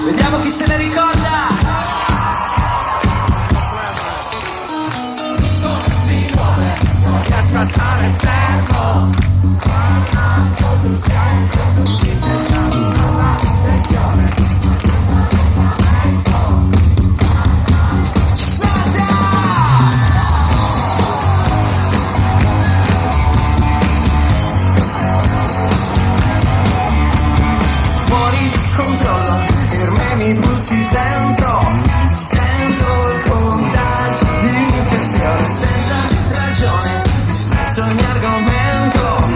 Vediamo chi se ne ricorda. Mi pulsi dentro, sento il contagio di un'infezione senza ragione, disprezzo ogni argomento,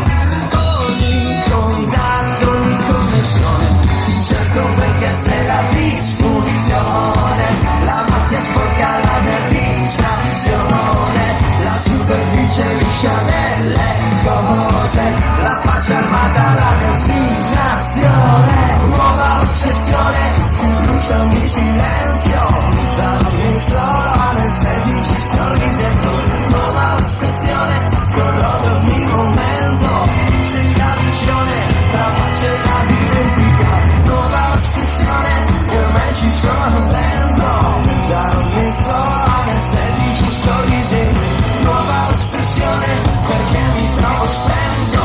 ogni contatto, ogni connessione, ti cerco perché sei la disfunzione, la macchia sporca la mia distrazione, la superficie liscia delle cose, la faccia armata la mia ostinazione, nuova ossessione. Bruciami silenzio, dammi solo anestetici sorrisi e nuova ossessione, corrodo ogni momento, sei la visione, la faccia e la dimentica, nuova ossessione, e ormai ci sono dentro, dammi solo anestetici sorrisi, nuova ossessione, perché mi trovo spento,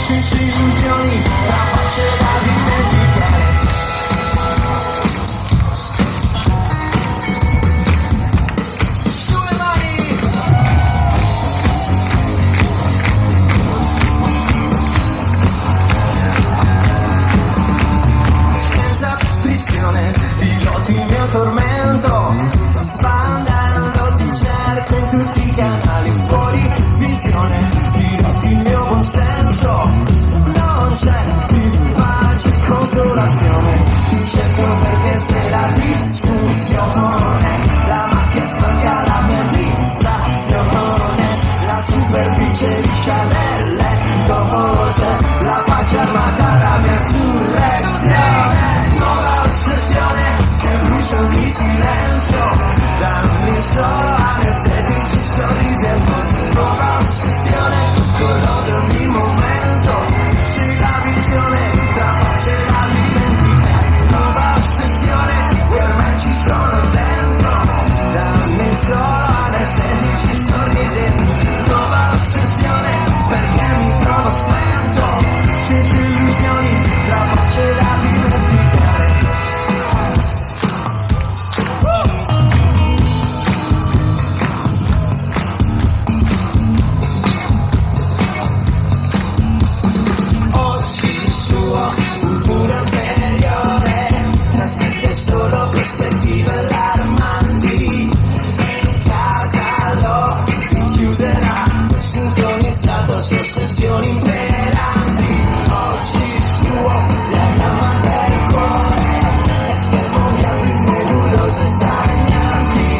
senza illusioni, la faccia e la dimenticare. Piloti il mio tormento, spandendo ti cerco in tutti i canali, fuori visione, piloti il mio buonsenso, non c'è più pace e consolazione, ti cerco perché sei la disfunzione, la macchia sporca la mia distrazione, la superficie liscia delle cose, la faccia armata la mia surrezione. Nuova ossessione che brucia ogni silenzio, dammi solo anestetici sorrisi e nuova ossessione, corrode ogni momento, sei la visione, la pace e la dimentica, nuova ossessione, che ormai ci sono dentro, dammi solo anestetici sorrisi, nuova ossessione, perché mi trovo spento, senza illusioni, la pace e la dimentica. Prospettive allarmanti, in casa lo chiuderà, sincronizzato su ossessioni imperanti, oggi suo la chiama del cuore, e schermogliando in nebulose stagnanti,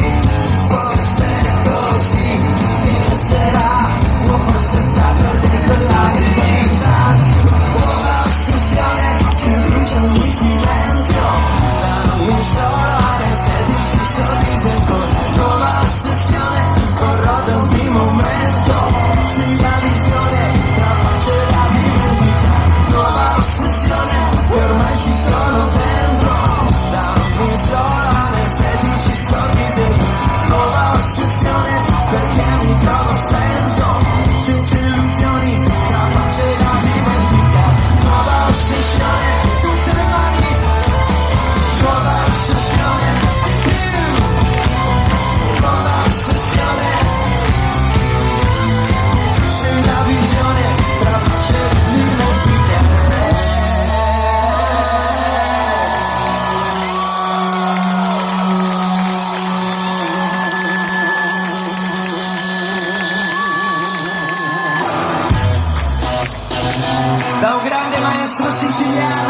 forse così mi resterà, o forse sta per decollare in tassi, nuova ossessione che brucia ogni silenzio. Non solo anestetici sorrisi e nuova ossessione, corrode ogni momento, sei la visione, la pace e la dimentica, nuova ossessione, che ormai ci sono dentro, dammi solo anestetici sorrisi e nuova ossessione, perché mi trovo spento, senza illusioni, la pace e la dimentica, nuova ossessione, tutte le mani. Nuova ossessione, sei la visione, tra pace e dimentica. Da un grande maestro siciliano